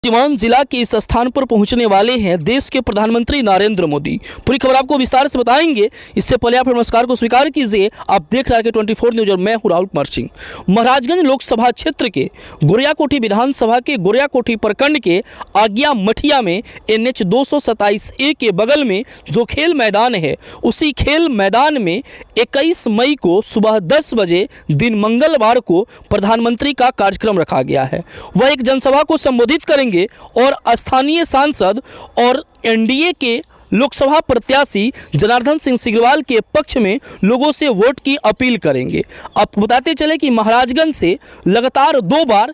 सीवान जिला के इस स्थान पर पहुंचने वाले हैं देश के प्रधानमंत्री नरेंद्र मोदी। पूरी खबर आपको विस्तार से बताएंगे। इससे पहले आप नमस्कार को स्वीकार कीजिए। आप देख रहे हैं 24 न्यूज और मैं हूं राहुल कुमार सिंह। महाराजगंज लोकसभा क्षेत्र के गोरियाकोठी विधानसभा के गोरियाकोठी प्रखंड के आज्ञा मठिया में NH 227A के बगल में जो खेल मैदान है, उसी खेल मैदान में 21 मई को सुबह 10 बजे दिन मंगलवार को प्रधानमंत्री का कार्यक्रम रखा गया है। वह एक जनसभा को संबोधित करेंगे और स्थानीय सांसद और NDA के लोकसभा प्रत्याशी जनार्दन सिंह सिग्रीवाल के पक्ष में लोगों से वोट की अपील करेंगे। आपको बताते चले कि महाराजगंज से लगातार 2 बार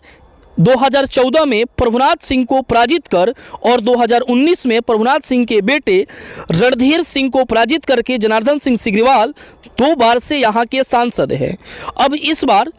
2014 में प्रभुनाथ सिंह को पराजित कर और 2019 में प्रभुनाथ सिंह के बेटे रणधीर सिंह को पराजित करके जनार्दन सिंह सिग्रीवाल 2 बार से यहां के सांसद हैं। अब इस बार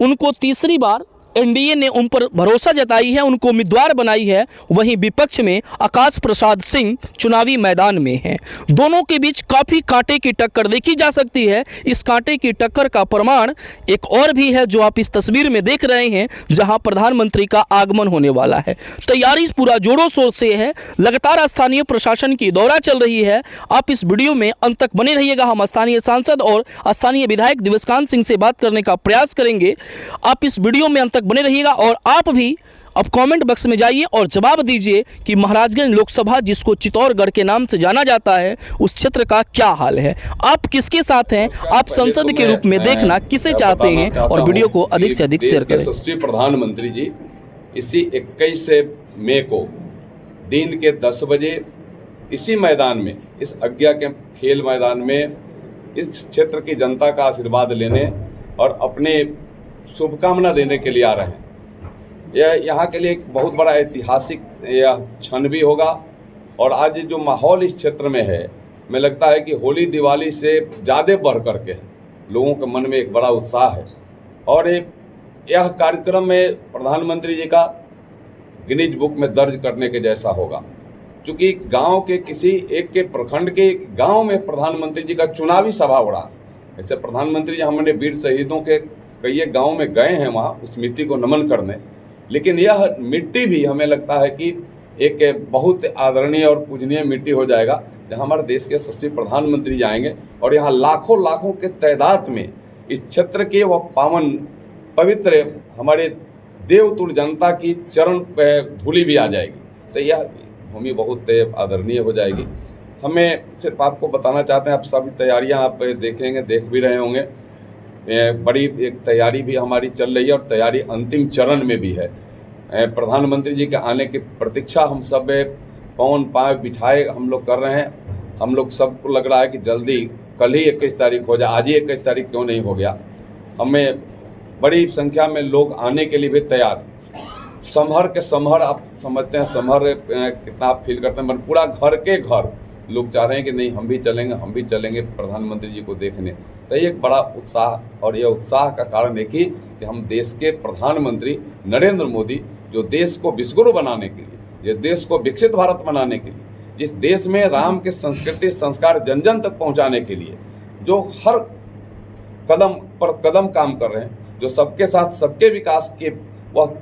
उनको तीसरी बार NDA ने उन पर भरोसा जताई है, उनको उम्मीदवार बनाई है। वहीं विपक्ष में आकाश प्रसाद सिंह चुनावी मैदान में हैं। दोनों के बीच काफ़ी कांटे की टक्कर देखी जा सकती है। इस कांटे की टक्कर का प्रमाण एक और भी है जो आप इस तस्वीर में देख रहे हैं, जहां प्रधानमंत्री का आगमन होने वाला है। तैयारी पूरा जोरों शोर से है। लगातार स्थानीय प्रशासन की दौरा चल रही है। आप इस वीडियो में अंत तक बने रहिएगा। हम स्थानीय सांसद और स्थानीय विधायक दिवसकांत सिंह से बात करने का प्रयास करेंगे। आप इस वीडियो में अंत तक बने रहिएगा और आप भी अब कमेंट बॉक्स में जाइए और जवाब दीजिए कि महाराजगंज लोकसभा, जिसको चित्तौड़गढ़ के नाम से जाना जाता है, उस क्षेत्र का क्या हाल है। आप किसके साथ हैं, आप संसद के रूप में देखना किसे चाहते हैं, और वीडियो को अधिक से अधिक शेयर करें। यशस्वी प्रधानमंत्री जी इसी 21 मई को दिन के 10 बजे इसी मैदान में, इस आज्ञा के खेल मैदान में इस क्षेत्र की जनता का आशीर्वाद लेने और अपने शुभकामना देने के लिए आ रहे हैं। यह यहाँ के लिए एक बहुत बड़ा ऐतिहासिक यह क्षण भी होगा। और आज जो माहौल इस क्षेत्र में है, मैं लगता है कि होली दिवाली से ज़्यादा बढ़ करके लोगों के मन में एक बड़ा उत्साह है। और यह कार्यक्रम में प्रधानमंत्री जी का गिनीज बुक में दर्ज करने के जैसा होगा, क्योंकि गांव के किसी एक के प्रखंड के गांव में प्रधानमंत्री जी का चुनावी सभा हो रहा है। ऐसे प्रधानमंत्री जी हमने वीर शहीदों के कई गांव में गए हैं, वहाँ उस मिट्टी को नमन करने, लेकिन यह मिट्टी भी हमें लगता है कि एक बहुत आदरणीय और पूजनीय मिट्टी हो जाएगा, जहाँ हमारे देश के यशस्वी प्रधानमंत्री जाएंगे और यहाँ लाखों लाखों के तादाद में इस क्षेत्र के वह पावन पवित्र हमारे देवतुल्य जनता की चरण धूलि भी आ जाएगी। तो यह भूमि बहुत आदरणीय हो जाएगी। हमें सिर्फ आपको बताना चाहते हैं, आप सभी तैयारियाँ आप देखेंगे, देख भी रहे होंगे। बड़ी एक तैयारी भी हमारी चल रही है और तैयारी अंतिम चरण में भी है। प्रधानमंत्री जी के आने की प्रतीक्षा हम सब पवन पाँव बिछाए हम लोग कर रहे हैं। हम लोग सबको लग रहा है कि जल्दी कल ही 21 तारीख हो जाए, आज ही 21 तारीख क्यों नहीं हो गया। हमें बड़ी संख्या में लोग आने के लिए भी तैयार। समहर के समहर आप समझते हैं, समहर कितना आप फील करते हैं, पूरा घर के घर लोग चाह रहे हैं कि नहीं हम भी चलेंगे प्रधानमंत्री जी को देखने। तो ये एक बड़ा उत्साह, और यह उत्साह का कारण एक ही कि हम देश के प्रधानमंत्री नरेंद्र मोदी, जो देश को विश्वगुरु बनाने के लिए, ये देश को विकसित भारत बनाने के लिए, जिस देश में राम के संस्कृति संस्कार जन जन तक पहुंचाने के लिए जो हर कदम पर कदम काम कर रहे हैं, जो सबके साथ सबके विकास के वह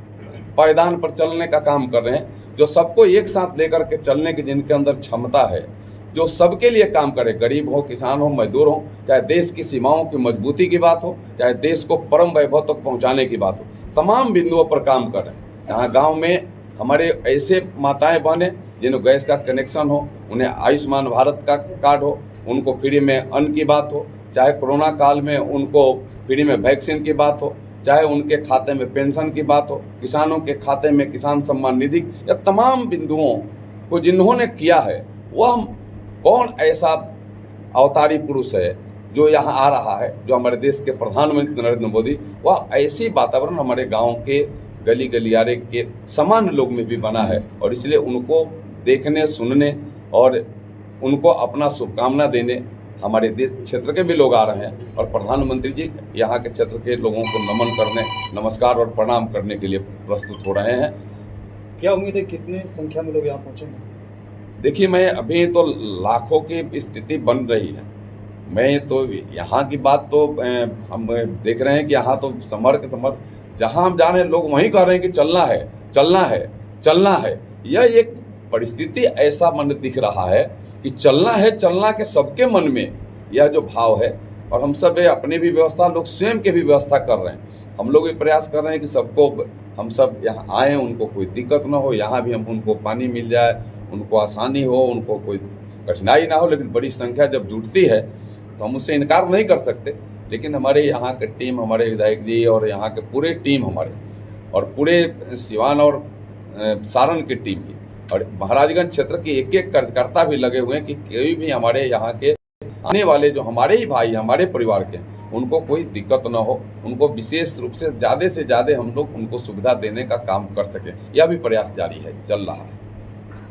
पायदान पर चलने का काम कर रहे हैं, जो सबको एक साथ लेकर के चलने की जिनके अंदर क्षमता है, जो सबके लिए काम करे, गरीब हो, किसान हो, मजदूर हो, चाहे देश की सीमाओं की मजबूती की बात हो, चाहे देश को परम वैभव तक पहुंचाने की बात हो, तमाम बिंदुओं पर काम कर रहे हैं। यहाँ गांव में हमारे ऐसे माताएं बहनें जिन्हें गैस का कनेक्शन हो, उन्हें आयुष्मान भारत का कार्ड हो, उनको फ्री में अन्न की बात हो, चाहे कोरोना काल में उनको फ्री में वैक्सीन की बात हो, चाहे उनके खाते में पेंशन की बात हो, किसानों के खाते में किसान सम्मान निधि, या तमाम बिंदुओं को जिन्होंने किया है, वह कौन ऐसा अवतारी पुरुष है जो यहाँ आ रहा है, जो हमारे देश के प्रधानमंत्री नरेंद्र मोदी, वह ऐसी वातावरण हमारे गांव के गली गलियारे के सामान्य लोग में भी बना है। और इसलिए उनको देखने, सुनने और उनको अपना शुभकामना देने हमारे देश क्षेत्र के भी लोग आ रहे हैं। और प्रधानमंत्री जी यहाँ के क्षेत्र के लोगों को नमन करने, नमस्कार और प्रणाम करने के लिए प्रस्तुत हो रहे हैं। क्या उम्मीद है कितने संख्या में लोग यहाँ पहुँचेंगे? देखिए, मैं अभी तो लाखों की स्थिति बन रही है। मैं तो यहाँ की बात तो हम देख रहे हैं कि यहाँ तो समर के समर जहाँ हम जा रहे हैं, लोग वहीं कह रहे हैं कि चलना है। चलना है। यह एक परिस्थिति ऐसा मन दिख रहा है कि चलना है, चलना के सबके मन में यह जो भाव है। और हम सब अपनी भी व्यवस्था, लोग स्वयं के भी व्यवस्था कर रहे हैं। हम लोग भी प्रयास कर रहे हैं कि सबको, हम सब यहाँ आए, उनको कोई दिक्कत ना हो, यहाँ भी हम उनको पानी मिल जाए, उनको आसानी हो, उनको कोई कठिनाई ना हो। लेकिन बड़ी संख्या जब जुटती है तो हम उससे इनकार नहीं कर सकते। लेकिन हमारे यहाँ के टीम, हमारे विधायक जी और यहाँ के पूरे टीम हमारे, और पूरे सिवान और सारण की टीम भी, और महाराजगंज क्षेत्र के एक एक कार्यकर्ता भी लगे हुए हैं कि कोई भी हमारे यहाँ के आने वाले जो हमारे ही भाई, हमारे परिवार के, उनको कोई दिक्कत ना हो, उनको विशेष रूप से ज़्यादा हम लोग उनको सुविधा देने का काम कर सकें। यह भी प्रयास जारी है, चल रहा है।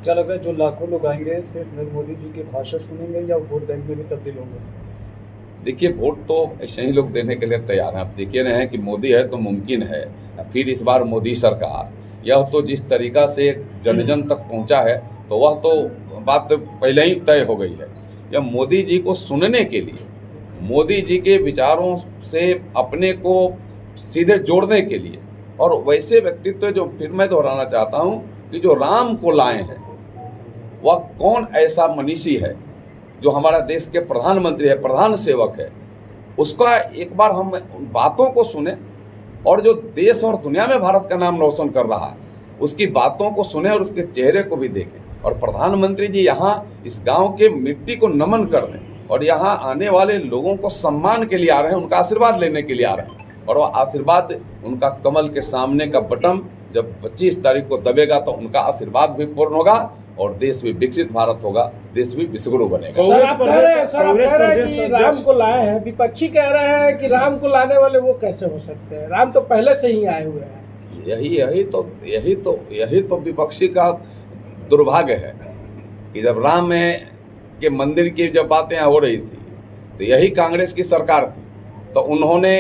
क्या लग रहा है जो लाखों लोग आएंगे सिर्फ नरेंद्र मोदी जी के भाषण सुनेंगे या वोट बैंक में भी तब्दील होंगे? देखिए, वोट तो ऐसे ही लोग देने के लिए तैयार हैं। आप देखिए रहे हैं कि मोदी है तो मुमकिन है, फिर इस बार मोदी सरकार, यह तो जिस तरीका से जन जन तक पहुंचा है तो वह तो बात पहले ही तय हो गई है। यह मोदी जी को सुनने के लिए, मोदी जी के विचारों से अपने को सीधे जोड़ने के लिए, और वैसे व्यक्तित्व जो फिर मैं दोहराना चाहता हूं कि जो राम को लाए हैं, वह कौन ऐसा मनीषी है जो हमारा देश के प्रधानमंत्री है, प्रधान सेवक है, उसका एक बार हम बातों को सुने, और जो देश और दुनिया में भारत का नाम रोशन कर रहा है उसकी बातों को सुने और उसके चेहरे को भी देखें। और प्रधानमंत्री जी यहाँ इस गांव के मिट्टी को नमन कर दें, और यहाँ आने वाले लोगों को सम्मान के लिए आ रहे हैं, उनका आशीर्वाद लेने के लिए आ रहे हैं। और वह आशीर्वाद उनका कमल के सामने का बटन जब 25 तारीख को दबेगा तो उनका आशीर्वाद भी पूर्ण होगा और देश भी विकसित भारत होगा, देश भी विश्वगुरु बनेगा। सर आप कह रहे हैं कि राम को लाए हैं, विपक्षी कह रहे हैं कि राम को लाने वाले वो कैसे हो सकते हैं, राम तो पहले से ही आए हुए हैं। यही तो विपक्षी का दुर्भाग्य है कि जब राम के मंदिर की जब बातें हो रही थी तो यही कांग्रेस की सरकार थी, तो उन्होंने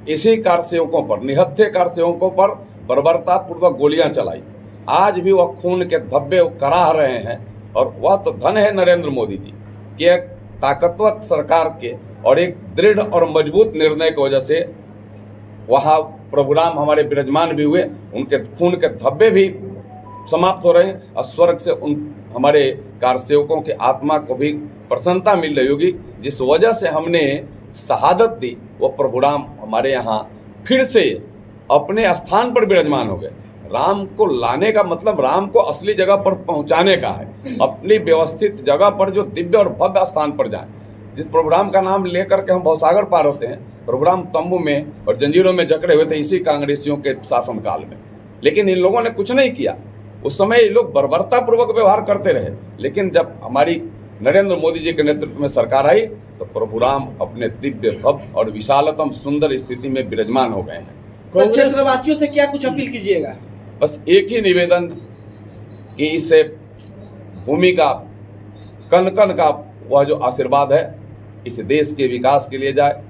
इसी कारसेवकों पर, निहत्थे कारसेवकों पर बर्बरतापूर्वक गोलियां चलाई। आज भी वह खून के धब्बे कराह रहे हैं, और वह तो धन है नरेंद्र मोदी जी कि एक ताकतवर सरकार के और एक दृढ़ और मजबूत निर्णय की वजह से वहाँ प्रभु राम हमारे विराजमान भी हुए, उनके खून के धब्बे भी समाप्त हो रहे हैं, और स्वर्ग से उन हमारे कारसेवकों की आत्मा को भी प्रसन्नता मिल रही होगी। जिस वजह से हमने शहादत दी, वो प्रभु राम हमारे यहाँ फिर से अपने स्थान पर विराजमान हो गए। राम को लाने का मतलब राम को असली जगह पर पहुंचाने का है, अपनी व्यवस्थित जगह पर जो दिव्य और भव्य स्थान पर जाएं। जिस प्रभु राम का नाम लेकर के हम भवसागर पार होते हैं, प्रभु राम तंबू में और जंजीरों में जकड़े हुए थे इसी कांग्रेसियों के शासनकाल में, लेकिन इन लोगों ने कुछ नहीं किया। उस समय ये लोग बर्बरतापूर्वक व्यवहार करते रहे, लेकिन जब हमारी नरेंद्र मोदी जी के नेतृत्व में सरकार आई तो प्रभु राम अपने दिव्य भव्य और विशालतम सुंदर स्थिति में विराजमान हो गए हैं। सर, क्षेत्रवासियों से क्या कुछ अपील कीजिएगा? बस एक ही निवेदन कि इस भूमि का कण कण का वह जो आशीर्वाद है इस देश के विकास के लिए जाए,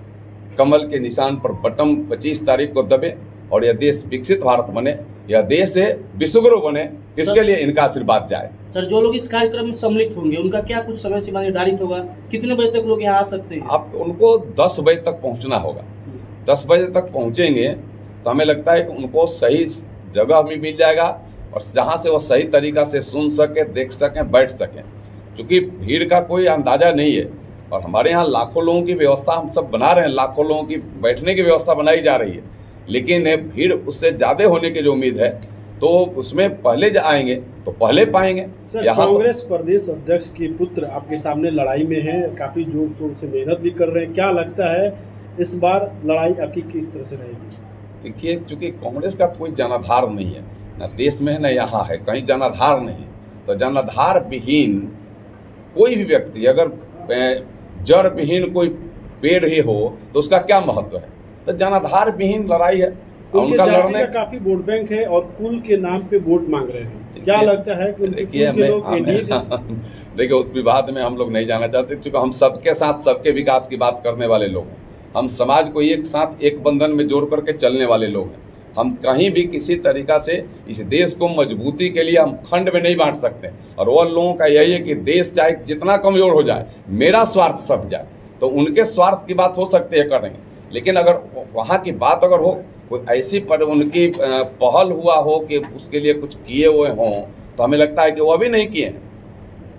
कमल के निशान पर बटन 25 तारीख को दबे और यह देश विकसित भारत बने, यह देश विश्वगुरु बने, इसके लिए इनका आशीर्वाद जाए। सर, जो लोग इस कार्यक्रम में सम्मिलित होंगे उनका क्या कुछ समय सीमा निर्धारित होगा? कितने बजे तक लोग यहाँ आ सकते हैं? आप उनको 10 बजे तक पहुँचना होगा। 10 बजे तक पहुँचेंगे तो हमें लगता है कि उनको सही जगह भी मिल जाएगा और जहाँ से वो सही तरीका से सुन सके, देख सकें, बैठ सकें, क्योंकि भीड़ का कोई अंदाज़ा नहीं है। और हमारे यहाँ लाखों लोगों की व्यवस्था हम सब बना रहे हैं, लाखों लोगों की बैठने की व्यवस्था बनाई जा रही है, लेकिन भीड़ उससे ज़्यादा होने की जो उम्मीद है तो उसमें पहले आएंगे तो पहले पाएंगे। सर, कांग्रेस प्रदेश अध्यक्ष के पुत्र आपके सामने लड़ाई में हैं, काफ़ी जोर शोर से मेहनत भी कर रहे हैं, क्या लगता है इस बार लड़ाई आपकी किस तरह से रहेगी? देखिए, क्योंकि कांग्रेस का कोई जनाधार नहीं है, ना देश में है ना यहाँ है, कहीं जनाधार नहीं, तो जनाधार विहीन कोई भी व्यक्ति, अगर जड़ विहीन कोई पेड़ ही हो तो उसका क्या महत्व है? तो जनाधार विहीन लड़ाई है। उनके जाति का काफी वोट बैंक है और कुल के नाम पे वोट मांग रहे हैं, क्या लगता है कि उनके कुल के लोग देखिए, उस विवाद में हम लोग नहीं जाना चाहते, क्योंकि हम सबके साथ सबके विकास की बात करने वाले लोग हैं। हम समाज को एक साथ एक बंधन में जोड़ करके चलने वाले लोग हैं। हम कहीं भी किसी तरीका से इस देश को मजबूती के लिए हम खंड में नहीं बांट सकते, और वह लोगों का यही है कि देश चाहे जितना कमजोर हो जाए, मेरा स्वार्थ सध जाए, तो उनके स्वार्थ की बात हो सकती है करेंगे, लेकिन अगर वहाँ की बात अगर हो कोई ऐसी पर उनकी पहल हुआ हो कि उसके लिए कुछ किए हुए हों, तो हमें लगता है कि वो अभी नहीं किए हैं।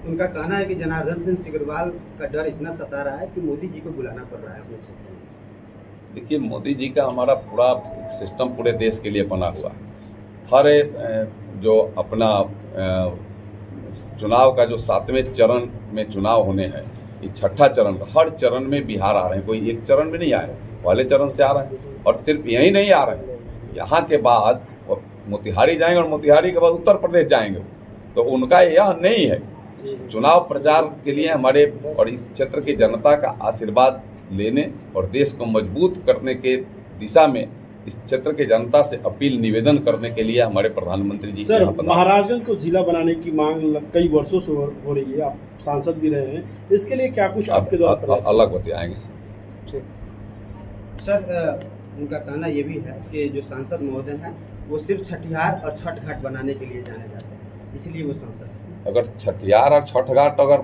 उनका कहना है कि जनार्दन सिंह सिकरवाल का डर इतना सता रहा है कि मोदी जी को बुलाना पड़ रहा है अपने क्षेत्र में। देखिए, मोदी जी का हमारा पूरा सिस्टम पूरे देश के लिए बना हुआ है। हर जो अपना चुनाव का जो 7वें चरण में चुनाव होने हैं, ये 6ठा चरण, हर चरण में बिहार आ रहे हैं, कोई एक चरण में नहीं आए, पहले चरण से आ रहे हैं। और सिर्फ यही नहीं आ रहे हैं, यहाँ के बाद मोतिहारी जाएंगे और मोतिहारी के बाद उत्तर प्रदेश जाएंगे। तो उनका यह नहीं है, चुनाव प्रचार के लिए हमारे और इस क्षेत्र की जनता का आशीर्वाद लेने और देश को मजबूत करने के दिशा में इस क्षेत्र की जनता से अपील निवेदन करने के लिए हमारे प्रधानमंत्री जी सर, महाराजगंज को जिला बनाने की मांग कई वर्षों से हो रही है, आप सांसद भी रहे हैं, इसके लिए क्या कुछ आपके द्वारा अलग बताएंगे। सर, उनका कहना ये भी है कि जो सांसद महोदय हैं वो सिर्फ छठियार और छठ घाट बनाने के लिए जाने जाते हैं, इसलिए वो सांसद हैं। अगर छठियार और छठ घाट अगर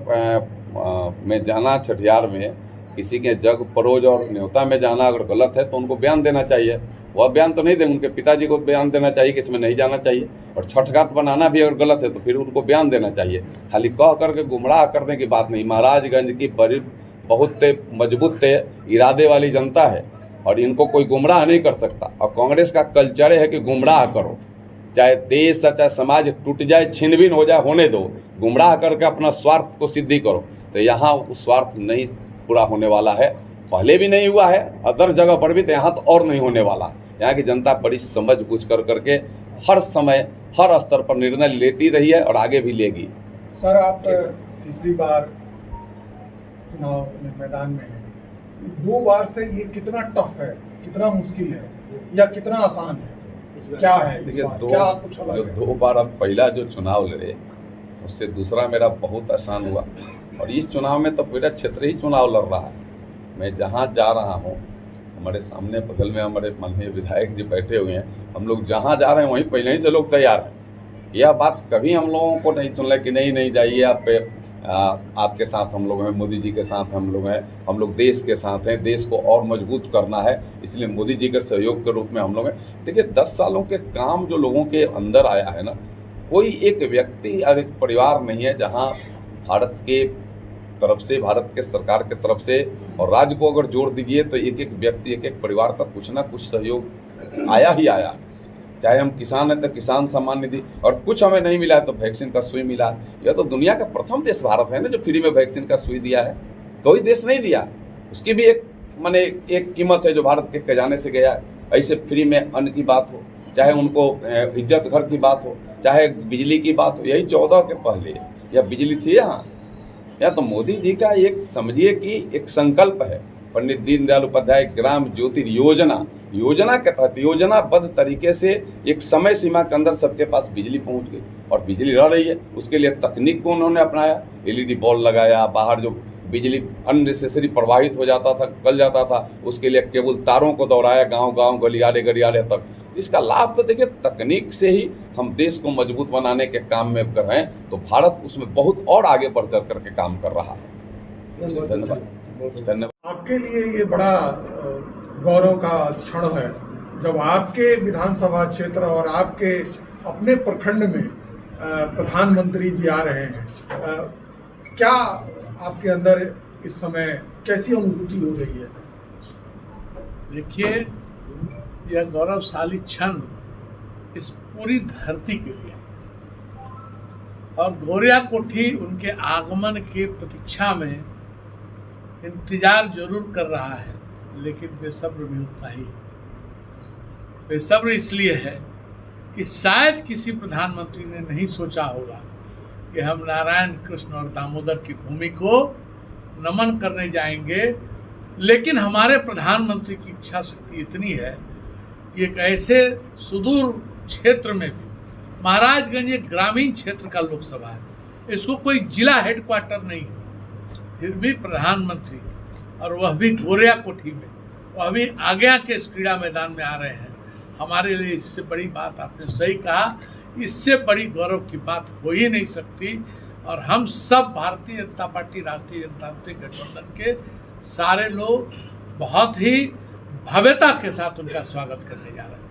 में जाना, छठियार में किसी के जग परोज और न्योता में जाना अगर गलत है तो उनको बयान देना चाहिए। वह बयान तो नहीं देंगे, उनके पिताजी को बयान देना चाहिए कि इसमें नहीं जाना चाहिए। और छठ घाट बनाना भी अगर गलत है तो फिर उनको बयान देना चाहिए। खाली कह करके गुमराह करने की बात नहीं। महाराजगंज की बड़ी बहुत मजबूत इरादे वाली जनता है और इनको कोई गुमराह नहीं कर सकता। और कांग्रेस का कल्चर है कि गुमराह करो, चाहे देश चाहे समाज टूट जाए, छिन भिन हो जाए, होने दो, गुमराह करके अपना स्वार्थ को सिद्धि करो। तो यहाँ उस स्वार्थ नहीं पूरा होने वाला है, पहले भी नहीं हुआ है, अदर जगह पर भी, तो यहाँ तो और नहीं होने वाला। यहाँ की जनता बड़ी समझ बूझ करके हर समय हर स्तर पर निर्णय लेती रही है और आगे भी लेगी। सर, आप तीसरी बार चुनाव मैदान में हैं, 2 बार से ये कितना टफ है, कितना मुश्किल है या कितना आसान है, क्या है? देखिए, दो बार अब पहला जो चुनाव लड़े उससे दूसरा मेरा बहुत आसान हुआ और इस चुनाव में तो पूरा क्षेत्र ही चुनाव लड़ रहा है। मैं जहाँ जा रहा हूँ, हमारे सामने बगल में हमारे माननीय विधायक जी बैठे हुए हैं, हम लोग जहाँ जा रहे हैं वहीं पहले ही से लोग तैयार हैं। यह बात कभी हम लोगों को नहीं सुन कि नहीं जाइए, आपके साथ हम लोग हैं, मोदी जी के साथ हम लोग हैं, हम लोग देश के साथ हैं, देश को और मजबूत करना है, इसलिए मोदी जी के सहयोग के रूप में हम लोग हैं। देखिए, 10 सालों के काम जो लोगों के अंदर आया है ना, कोई एक व्यक्ति और एक परिवार नहीं है जहाँ भारत के तरफ से, भारत के सरकार के तरफ से और राज्य को अगर जोड़ दीजिए तो एक एक व्यक्ति, एक एक परिवार तक कुछ ना कुछ सहयोग आया ही आया। चाहे हम किसान हैं तो किसान सम्मान निधि, और कुछ हमें नहीं मिला है तो वैक्सीन का सुई मिला। यह तो दुनिया का प्रथम देश भारत है ना जो फ्री में वैक्सीन का सुई दिया है, कोई देश नहीं दिया। उसकी भी एक कीमत है जो भारत के खजाने से गया है। ऐसे फ्री में अन्न की बात हो, चाहे उनको इज्जत घर की बात हो, चाहे बिजली की बात हो, यही 14 के पहले यह बिजली थी यहाँ। या तो मोदी जी का एक समझिए कि एक संकल्प है, पंडित दीनदयाल उपाध्याय ग्राम ज्योति योजना के तहत योजनाबद्ध तरीके से एक समय सीमा के अंदर सबके पास बिजली पहुंच गई और बिजली रह रही है। उसके लिए तकनीक को उन्होंने अपनाया, LED बॉल लगाया, बाहर जो बिजली अननेसेसरी प्रवाहित हो जाता था, गल जाता था, उसके लिए केबल तारों को दौड़ाया गांव-गांव, गलियारे तक। तो इसका लाभ तो देखिए, तकनीक से ही हम देश को मजबूत बनाने के काम में कर रहे हैं, तो भारत उसमें बहुत और आगे बढ़ चढ़ करके काम कर रहा है। धन्यवाद। आपके लिए ये बड़ा गौरव का क्षण है जब आपके विधानसभा क्षेत्र और आपके अपने प्रखंड में प्रधानमंत्री जी आ रहे हैं। क्या आपके अंदर इस समय कैसी अनुभूति हो रही है? देखिए, यह गौरवशाली क्षण इस पूरी धरती के लिए, और गौरिया कोठी उनके आगमन की प्रतीक्षा में इंतजार जरूर कर रहा है, लेकिन बेसब्र भी उतना ही। बेसब्र इसलिए है कि शायद किसी प्रधानमंत्री ने नहीं सोचा होगा कि हम नारायण, कृष्ण और दामोदर की भूमि को नमन करने जाएंगे, लेकिन हमारे प्रधानमंत्री की इच्छा शक्ति इतनी है कि एक ऐसे सुदूर क्षेत्र में भी, महाराजगंज एक ग्रामीण क्षेत्र का लोकसभा है, इसको कोई जिला हेडक्वार्टर नहीं है, फिर भी प्रधानमंत्री, और वह भी गौरिया कोठी में, वह भी आज्ञा के इस क्रीड़ा मैदान में आ रहे हैं। हमारे लिए इससे बड़ी बात, आपने सही कहा, इससे बड़ी गौरव की बात हो ही नहीं सकती। और हम सब भारतीय जनता पार्टी, राष्ट्रीय जनतांत्रिक गठबंधन के सारे लोग बहुत ही भव्यता के साथ उनका स्वागत करने जा रहे हैं।